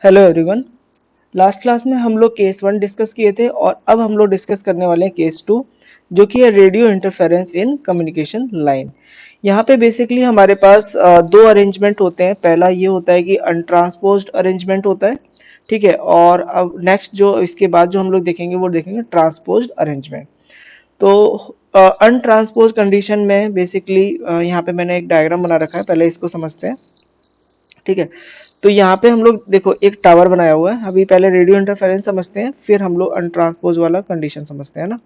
Hello everyone. Last class में हम लोग केस वन डिस्कस किए थे और अब हम लोग डिस्कस करने वाले हैं केस टू, जो कि है radio interference in communication line. यहाँ पे बेसिकली हमारे पास दो अरेंजमेंट होते हैं। पहला ये होता है कि अनट्रांसपोज्ड अरेंजमेंट होता है, ठीक है। और अब नेक्स्ट जो इसके बाद जो हम लोग देखेंगे वो देखेंगे ट्रांसपोज्ड अरेंजमेंट। तो अनट्रांसपोज कंडीशन में बेसिकली यहाँ पे मैंने एक डायग्राम बना रखा है, पहले इसको समझते हैं, ठीक है। तो यहाँ पे हम लोग देखो एक टावर बनाया हुआ है। अभी पहले रेडियो इंटरफेरेंस समझते हैं, फिर हम लोग अनट्रांसपोज वाला कंडीशन समझते हैं ना।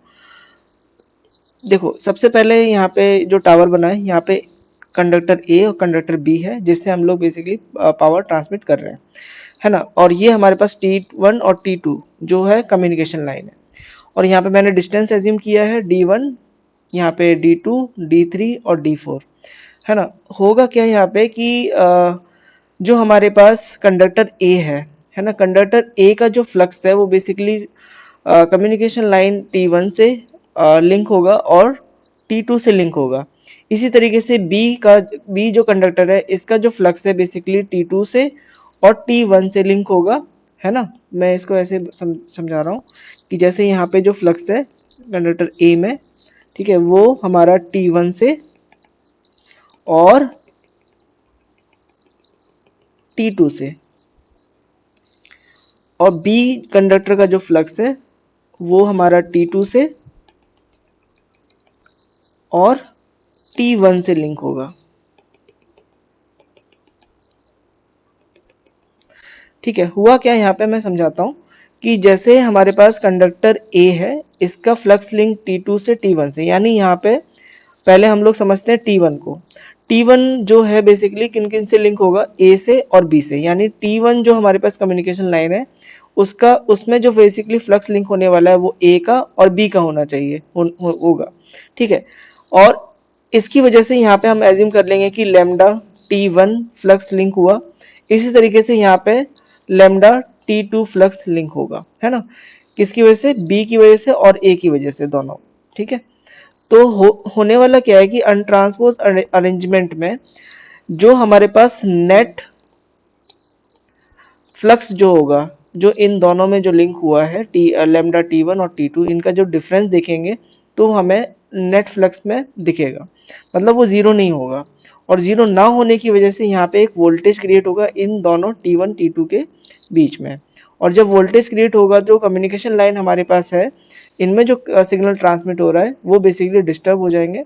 देखो सबसे पहले यहाँ पे जो टावर बना है, यहाँ पे कंडक्टर ए और कंडक्टर बी है, जिससे हम लोग बेसिकली पावर ट्रांसमिट कर रहे हैं, है ना। और ये हमारे पास T1 और T2 जो है कम्युनिकेशन लाइन है। और यहाँ पे मैंने डिस्टेंस एज्यूम किया है D1, यहाँ पे D2, D3 और D4, है ना। होगा क्या यहाँ पे कि जो हमारे पास कंडक्टर ए है ना, कंडक्टर ए का जो फ्लक्स है वो बेसिकली कम्युनिकेशन लाइन T1 से लिंक होगा और T2 से लिंक होगा। इसी तरीके से बी जो कंडक्टर है, इसका जो फ्लक्स है बेसिकली T2 से और T1 से लिंक होगा, है ना। मैं इसको ऐसे समझा रहा हूँ कि जैसे यहाँ पे जो फ्लक्स है कंडक्टर ए में, ठीक है, वो हमारा T1 से और T2 से, और बी कंडक्टर का जो फ्लक्स है वो हमारा T2 से और T1 से लिंक होगा, ठीक है। हुआ क्या यहाँ पे मैं समझाता हूँ कि जैसे हमारे पास कंडक्टर ए है, इसका फ्लक्स लिंक T2 से T1 से, यानी यहाँ पे पहले हम लोग समझते हैं T1 को। T1 जो है बेसिकली किन किन से लिंक होगा, ए से और बी से। यानी T1 जो हमारे पास कम्युनिकेशन लाइन है, उसका उसमें जो बेसिकली फ्लक्स लिंक होने वाला है वो ए का और बी का होना चाहिए, होगा, ठीक है। और इसकी वजह से यहाँ पे हम एज्यूम कर लेंगे कि लेमडा T1 फ्लक्स लिंक हुआ। इसी तरीके से यहाँ पे लेमडा T2 फ्लक्स लिंक होगा, है ना। किसकी वजह से, बी की वजह से और ए की वजह से, दोनों, ठीक है। तो होने वाला क्या है कि अनट्रांसपोज अरेंजमेंट में जो हमारे पास नेट फ्लक्स जो होगा, जो इन दोनों में जो लिंक हुआ है लेमडा T1 और T2, इनका जो डिफरेंस देखेंगे तो हमें नेट फ्लक्स में दिखेगा, मतलब वो जीरो नहीं होगा। और जीरो ना होने की वजह से यहाँ पे एक वोल्टेज क्रिएट होगा इन दोनों T1 T2 के बीच में। और जब वोल्टेज क्रिएट होगा, जो कम्युनिकेशन लाइन हमारे पास है, इनमें जो सिग्नल ट्रांसमिट हो रहा है वो बेसिकली डिस्टर्ब हो जाएंगे।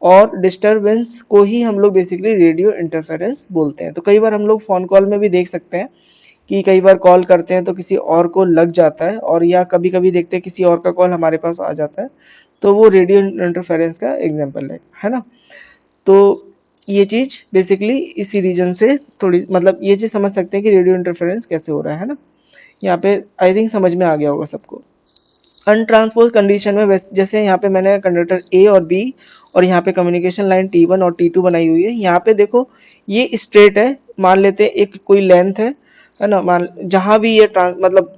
और डिस्टर्बेंस को ही हम लोग बेसिकली रेडियो इंटरफेरेंस बोलते हैं। तो कई बार हम लोग फोन कॉल में भी देख सकते हैं कि कई बार कॉल करते हैं तो किसी और को लग जाता है, और या कभी कभी देखते हैं किसी और का कॉल हमारे पास आ जाता है, तो वो रेडियो इंटरफेरेंस का एग्जांपल है ना। तो ये चीज बेसिकली इसी रीजन से थोड़ी, मतलब ये चीज समझ सकते हैं कि रेडियो इंटरफेरेंस कैसे हो रहा है ना। यहाँ पे आई थिंक समझ में आ गया होगा सबको। अनट्रांसपोज कंडीशन में जैसे यहाँ पे मैंने कंडक्टर ए और बी और यहाँ पे कम्युनिकेशन लाइन T1 और T2 बनाई हुई है। यहाँ पे देखो ये स्ट्रेट है, मान लेते हैं एक कोई लेंथ है ना। मान जहां भी ये मतलब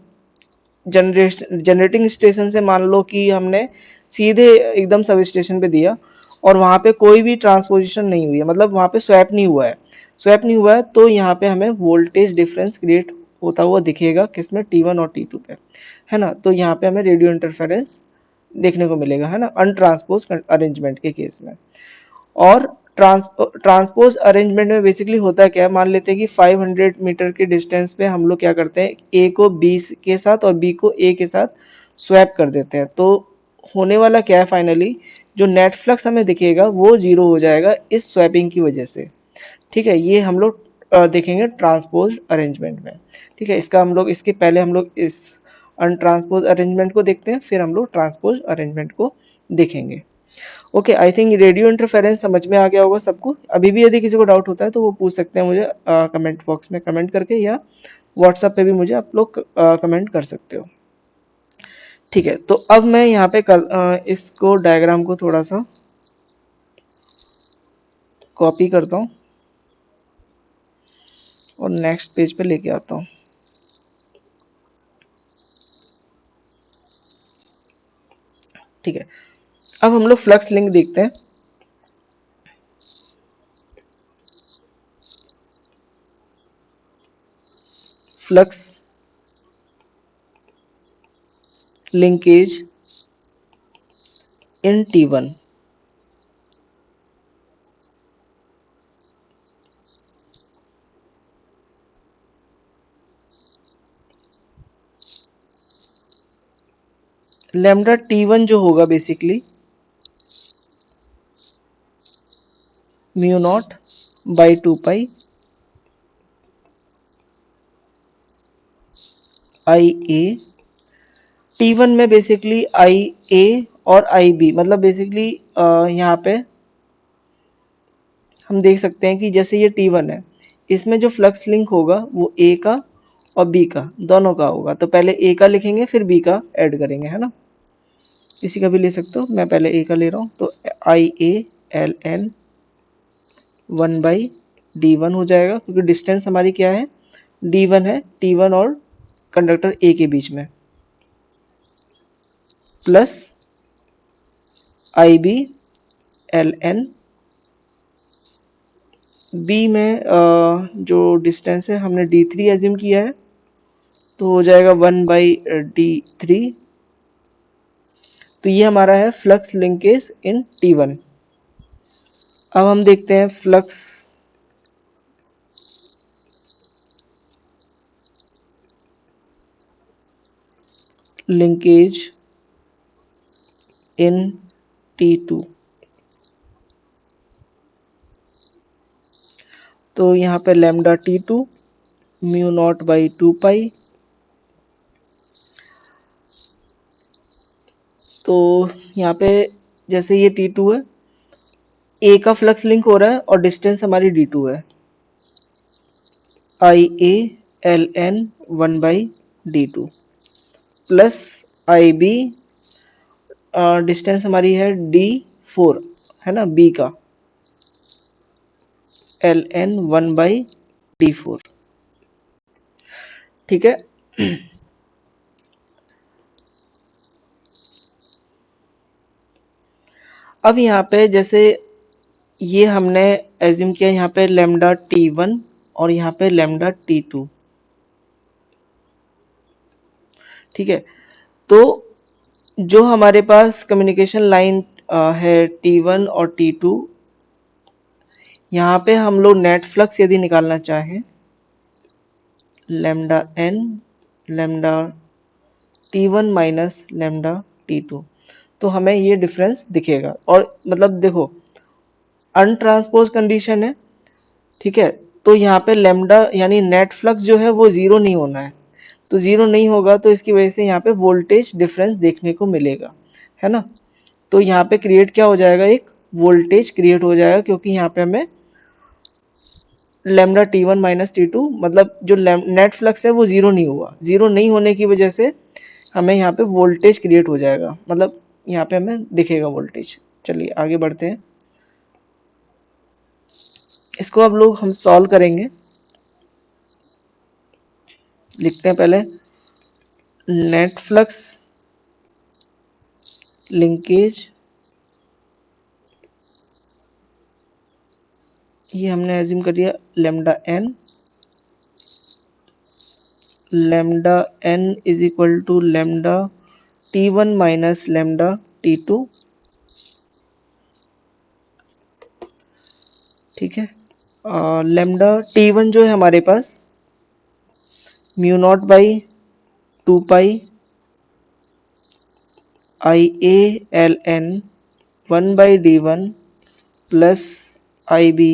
जनरेटिंग स्टेशन से मान लो कि हमने सीधे एकदम सब स्टेशन पे दिया और वहां पे कोई भी ट्रांसपोजिशन नहीं हुई है, मतलब वहां पे स्वैप नहीं हुआ है, स्वैप नहीं हुआ है, तो यहाँ पे हमें वोल्टेज डिफरेंस क्रिएट होता हुआ दिखेगा, किसमें, T1 और T2 पे, है ना। तो यहाँ पे हमें रेडियो इंटरफेरेंस देखने को मिलेगा, है ना, अनट्रांसपोज अरेंजमेंट के केस में। और ट्रांसपोज अरेंजमेंट में बेसिकली होता क्या है, मान लेते हैं कि 500 मीटर के डिस्टेंस पे हम लोग क्या करते हैं, ए को बी के साथ और बी को ए के साथ स्वैप कर देते हैं। तो होने वाला क्या है, फाइनली जो नेट फ्लक्स हमें दिखेगा वो जीरो हो जाएगा इस स्वैपिंग की वजह से, ठीक है। ये हम लोग देखेंगे ट्रांसपोज अरेंजमेंट में, ठीक है। इसका हम लोग, इसके पहले हम लोग इस अनट्रांसपोज अरेंजमेंट को देखते हैं, फिर हम लोग ट्रांसपोज अरेंजमेंट को देखेंगे। Okay, I think radio interference समझ में आ गया होगा सबको। अभी भी यदि किसी को डाउट होता है तो वो पूछ सकते हैं मुझे कमेंट बॉक्स में कमेंट करके, या व्हाट्सएप पे भी मुझे आप लोग कमेंट कर सकते हो, ठीक है। तो अब मैं यहाँ पे इसको डायग्राम को थोड़ा सा कॉपी करता हूँ और नेक्स्ट पेज पे लेके आता हूँ, ठीक है। अब हम लोग फ्लक्स लिंक देखते हैं। फ्लक्स लिंकेज इन T1। लैम्डा T1 जो होगा basically mu naught by 2 pi I A. T1 में बेसिकली आई ए और आई बी, मतलब बेसिकली यहाँ पे हम देख सकते हैं कि जैसे ये T1 है, इसमें जो फ्लक्स लिंक होगा वो ए का और बी का दोनों का होगा। तो पहले ए का लिखेंगे फिर बी का ऐड करेंगे, है ना। इसी का भी ले सकते हो, मैं पहले ए का ले रहा हूँ। तो आई ए एल एन 1/D1 हो जाएगा, क्योंकि डिस्टेंस हमारी क्या है, D1 है, T1 और कंडक्टर ए के बीच में, plus I B L N. B में जो डिस्टेंस है हमने D3 एज्यूम किया है, तो हो जाएगा 1/D3। तो ये हमारा है फ्लक्स लिंकेज इन T1। अब हम देखते हैं फ्लक्स लिंकेज इन T2। तो यहाँ पे lambda T2 mu naught by 2 पाई। तो यहाँ पे जैसे ये T2 है, ए का फ्लक्स लिंक हो रहा है और डिस्टेंस हमारी D2 है, I A L N 1/D2 plus I B, distance हमारी है D4, है ना, बी का एल एन 1/D4। ठीक है। अब यहाँ पे जैसे ये हमने एज्यूम किया यहाँ पे लैम्डा T1 और यहाँ पे लैम्डा T2। ठीक है। तो जो हमारे पास कम्युनिकेशन लाइन है T1 और T2, यहाँ पे हम लोग नेट फ्लक्स यदि निकालना चाहें, lambda n lambda T1 minus lambda T2, तो हमें ये डिफरेंस दिखेगा। और मतलब देखो अनट्रांसपोज कंडीशन है, ठीक है। तो यहाँ पे लैम्डा यानी नेट फ्लक्स जो है वो जीरो नहीं होना है, तो जीरो नहीं होगा तो इसकी वजह से यहाँ पे वोल्टेज डिफरेंस देखने को मिलेगा, है ना। तो यहाँ पे क्रिएट क्या हो जाएगा, एक वोल्टेज क्रिएट हो जाएगा, क्योंकि यहाँ पे हमें लैम्डा T1 माइनस T2 मतलब जो नेट फ्लक्स है वो जीरो नहीं हुआ, जीरो नहीं होने की वजह से हमें यहाँ पे वोल्टेज क्रिएट हो जाएगा, मतलब यहाँ पे हमें दिखेगा वोल्टेज। चलिए आगे बढ़ते हैं, इसको अब लोग हम सॉल्व करेंगे। लिखते हैं पहले नेट फ्लक्स लिंकेज, ये हमने एज्यूम कर दिया lambda n, lambda n is equal to lambda T1 minus lambda T2। ठीक है। लैम्डा T1 जो है हमारे पास mu not by 2 pi I A L N 1/D1 plus I B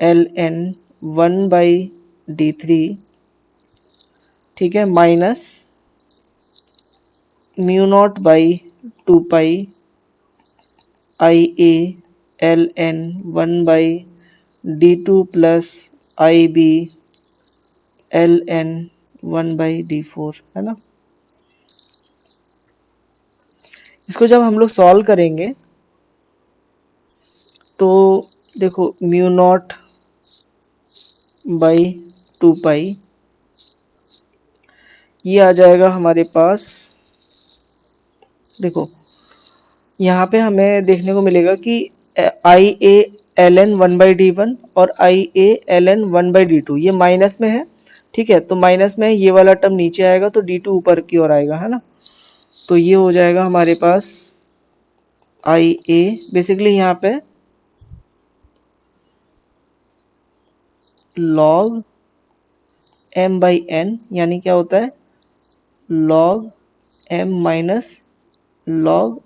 L N 1/D3। ठीक है, minus mu not by 2 pi I A L N 1/D2 plus I B L N 1/D4, है ना। इसको जब हम लोग solve करेंगे तो देखो म्यू नॉट बाई 2 पाई, ये आ जाएगा हमारे पास। देखो यहाँ पे हमें देखने को मिलेगा कि I A L N one by D one और I A L N one by D two, ये माइनस में है, ठीक है, तो माइनस में ये वाला टर्म नीचे आएगा तो डी टू ऊपर की ओर आएगा, है ना। तो ये हो जाएगा हमारे पास आई ए, बेसिकली यहाँ पे लॉग एम बाई एन, यानी क्या होता है log M minus log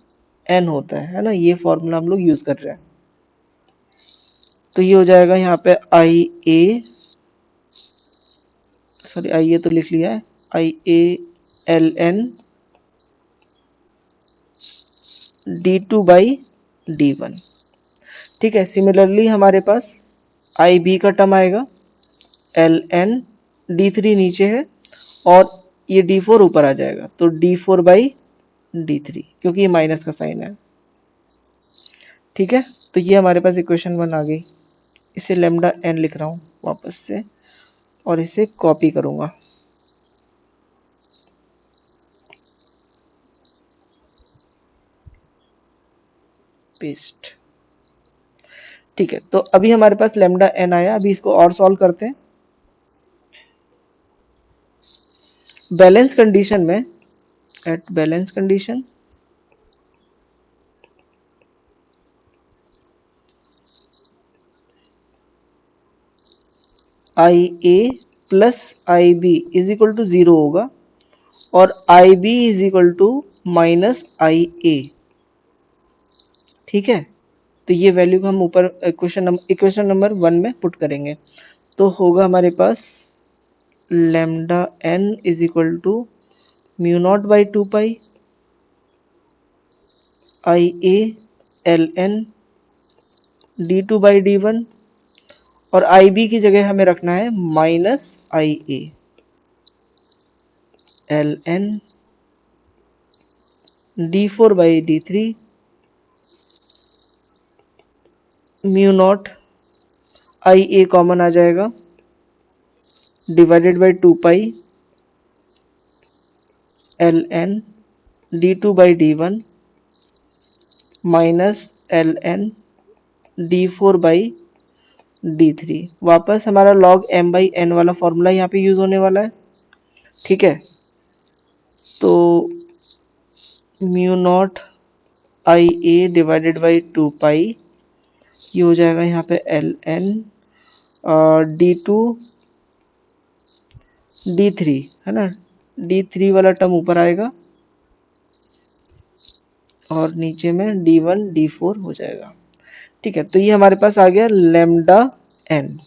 N होता है ना, ये फॉर्मूला हम लोग यूज कर रहे हैं। तो ये हो जाएगा यहाँ पे आई ए, सॉरी आई ए तो लिख लिया है, I A L N D two by D one, ठीक है। सिमिलरली हमारे पास आई बी का टर्म आएगा, एल एन डी थ्री नीचे है और ये डी फोर ऊपर आ जाएगा, तो D four by D three, क्योंकि ये माइनस का साइन है, ठीक है। तो ये हमारे पास इक्वेशन वन आ गई। इसे लेमडा एन लिख रहा हूँ वापस से और इसे कॉपी करूंगा, पेस्ट, ठीक है। तो अभी हमारे पास लेमडा एन आया, अभी इसको और सॉल्व करते हैं। बैलेंस कंडीशन में, at balance condition I A plus I B is equal to zero होगा और I B is equal to minus I A, ठीक है। तो ये वैल्यू को हम ऊपर इक्वेशन नंबर वन में पुट करेंगे, तो होगा हमारे पास lambda N is equal to mu not by two pi I A L N D two by D one, और आई बी की जगह हमें रखना है minus I A L N D four by D three mu not, I A common आ जाएगा, divided by two pi L N D two by D one minus L N D four by D three. वापस हमारा log M by N वाला formula यहाँ पे use होने वाला है, ठीक है। तो mu not I A divided by two pi, ये हो जाएगा यहाँ पे L N D two D three, है ना, डी थ्री वाला टर्म ऊपर आएगा और नीचे में डी वन डी फोर हो जाएगा, ठीक है। तो ये हमारे पास आ गया lambda N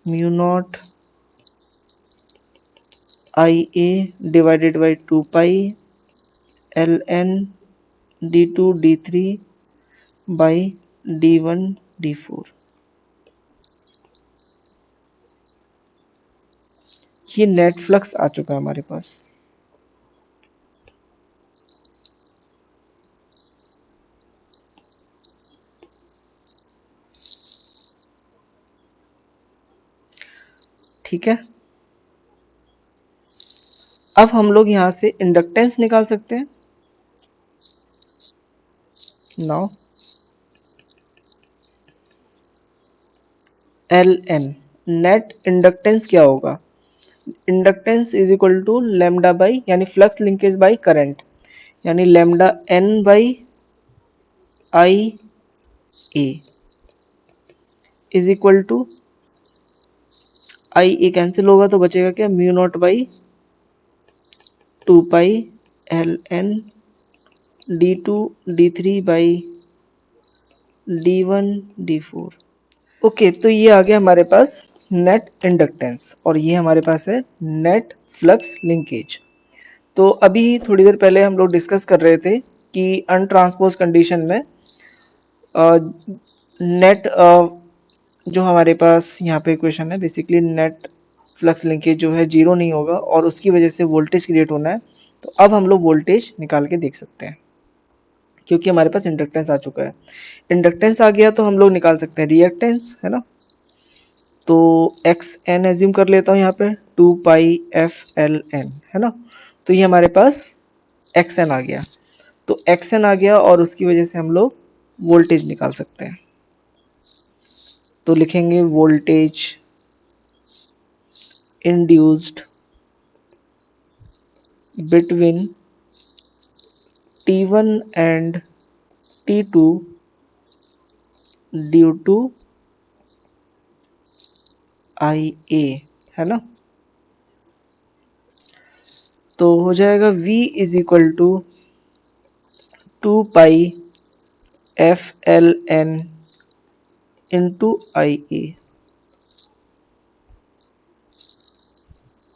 mu not I A divided by two pi L N D two D three by D one D four. ये नेट फ्लक्स आ चुका है हमारे पास, ठीक है। अब हम लोग यहां से इंडक्टेंस निकाल सकते हैं। Now L N net inductance क्या होगा, inductance is equal to lambda by, यानी फ्लक्स लिंकेज बाई करंट, यानी lambda N by I A is equal to, I A cancel होगा तो बचेगा क्या, mu not by two pi L N D two D three by D one D four. Okay, तो ये आ गया हमारे पास net inductance और ये हमारे पास है नेट फ्लक्स लिंकेज। तो अभी थोड़ी देर पहले हम लोग डिस्कस कर रहे थे कि अनट्रांसपोज कंडीशन में नेट जो हमारे पास यहाँ पे इक्वेशन है, बेसिकली नेट फ्लक्स लिंकेज जो है जीरो नहीं होगा और उसकी वजह से वोल्टेज क्रिएट होना है। तो अब हम लोग वोल्टेज निकाल के देख सकते हैं क्योंकि हमारे पास इंडक्टेंस आ चुका है। इंडक्टेंस आ गया तो हम लोग निकाल सकते हैं रिएक्टेंस, है ना। तो एक्स एन एज्यूम कर लेता हूँ यहाँ पे, two pi F L N, है ना। तो ये हमारे पास एक्स एन आ गया, तो एक्स एन आ गया और उसकी वजह से हम लोग वोल्टेज निकाल सकते हैं। तो लिखेंगे voltage induced between T1 and T2 due to IA, है ना। तो हो जाएगा V is equal to 2π/FLN into IA।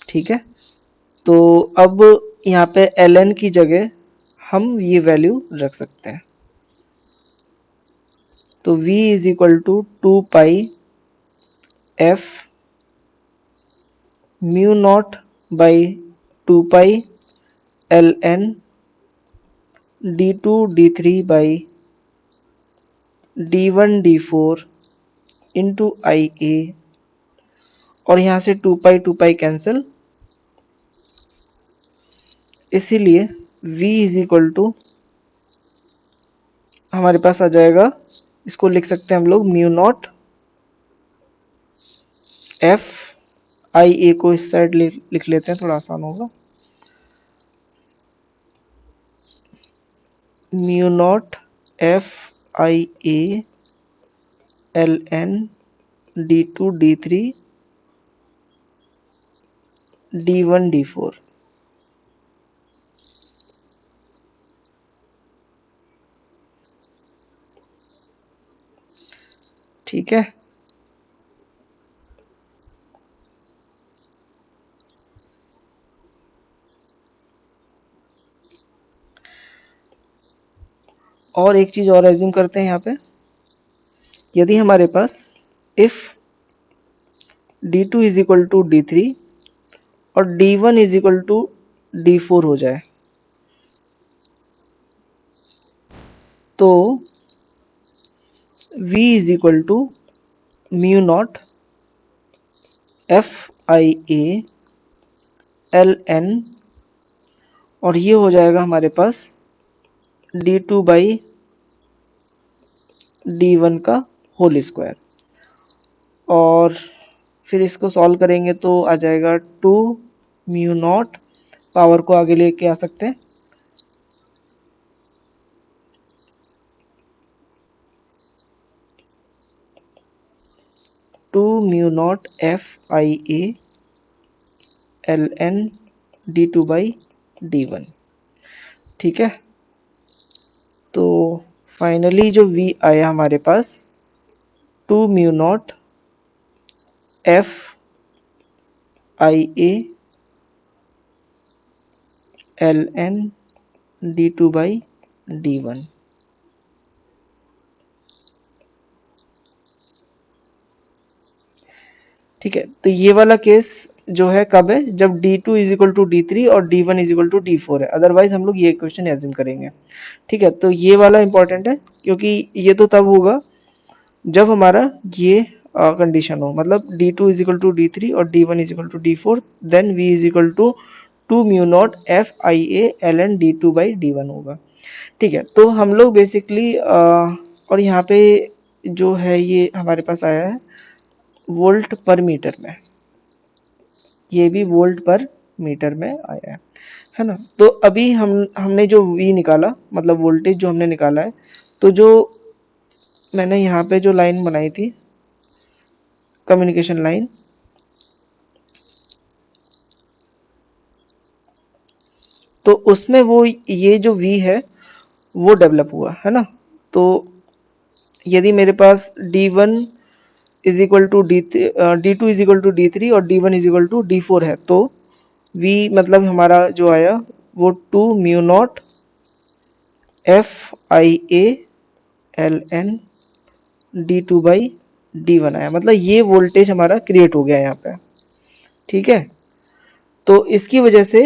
ठीक है, तो अब यहाँ पे ln की जगह हम ये वैल्यू रख सकते हैं। तो V is equal to 2π/F mu not by 2π/LN D2 D3 by D1 D4 into IA, और यहाँ से 2π कैंसिल, इसीलिए V इज इक्वल टू हमारे पास आ जाएगा, इसको लिख सकते हैं हम लोग म्यू नॉट F IA को इस साइड लिख लेते हैं, थोड़ा आसान होगा। Mu naught F IA LN D2 D3 D1 D4। ठीक है, और एक चीज और एज्यूम करते हैं यहाँ पे, यदि हमारे पास if D2 is equal to D3 और D1 is equal to D4 हो जाए, तो V is equal to mu naught F IA LN, और ये हो जाएगा हमारे पास D2 बाई D1 का होल स्क्वायर, और फिर इसको सॉल्व करेंगे तो आ जाएगा 2 म्यू नॉट, पावर को आगे लेके आ सकते हैं, 2 mu naught FIA LN D2 by D1। ठीक है, तो फाइनली जो V आया हमारे पास 2 mu naught FIA LN D2 by D1। ठीक है, तो ये वाला केस जो है कब है, जब D2 is equal to D3 और D1 is equal to D4 है, अदरवाइज हम लोग ये क्वेश्चन एज्यूम करेंगे। ठीक है, तो ये वाला इंपॉर्टेंट है, क्योंकि ये तो तब होगा जब हमारा ये कंडीशन हो, मतलब D2 is equal to D3 और D1 is equal to D4, then V is equal to 2 mu naught FIA LN D2 by D1 होगा। ठीक है, तो हम लोग बेसिकली और यहाँ पे जो है ये हमारे पास आया है वोल्ट पर मीटर में, ये भी वोल्ट पर मीटर में आया है ना। तो अभी हमने जो V निकाला, मतलब वोल्टेज जो हमने निकाला है, तो जो मैंने यहाँ पे जो लाइन बनाई थी कम्युनिकेशन लाइन, तो उसमें वो ये जो V है वो डेवलप हुआ है ना। तो यदि मेरे पास D1 is equal to D2 is equal to D3 और D1 is equal to D4 है, तो V मतलब हमारा जो आया वो 2 mu naught FIA LN D2 by D1 आया, मतलब ये वोल्टेज हमारा क्रिएट हो गया यहाँ पे। ठीक है, तो इसकी वजह से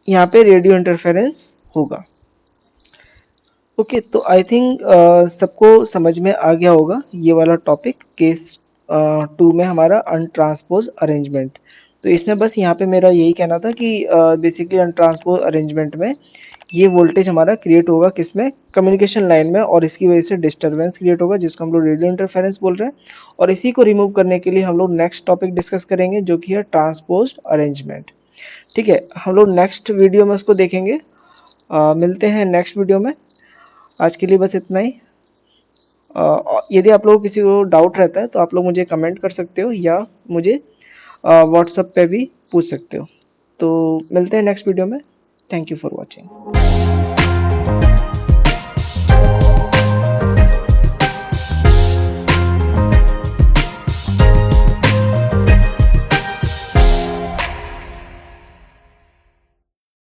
यहाँ पे रेडियो इंटरफेरेंस होगा। ओके, तो आई थिंक सबको समझ में आ गया होगा ये वाला टॉपिक, केस 2 में हमारा अनट्रांसपोज अरेंजमेंट, तो इसमें बस यहाँ पे मेरा यही कहना था कि बेसिकली अनट्रांसपोज अरेंजमेंट में ये वोल्टेज हमारा क्रिएट होगा किसमें, कम्युनिकेशन लाइन में, और इसकी वजह से डिस्टरबेंस क्रिएट होगा जिसको हम लोग रेडियो इंटरफेरेंस बोल रहे हैं। और इसी को रिमूव करने के लिए हम लोग नेक्स्ट टॉपिक डिस्कस करेंगे जो कि है ट्रांसपोज अरेंजमेंट। ठीक है, हम लोग नेक्स्ट वीडियो में उसको देखेंगे। मिलते हैं नेक्स्ट वीडियो में। आज के लिए बस इतना ही। यदि आप लोगों को किसी को डाउट रहता है तो आप लोग मुझे कमेंट कर सकते हो या मुझे व्हाट्सएप पे भी पूछ सकते हो। तो मिलते हैं नेक्स्ट वीडियो में। Thank you for watching.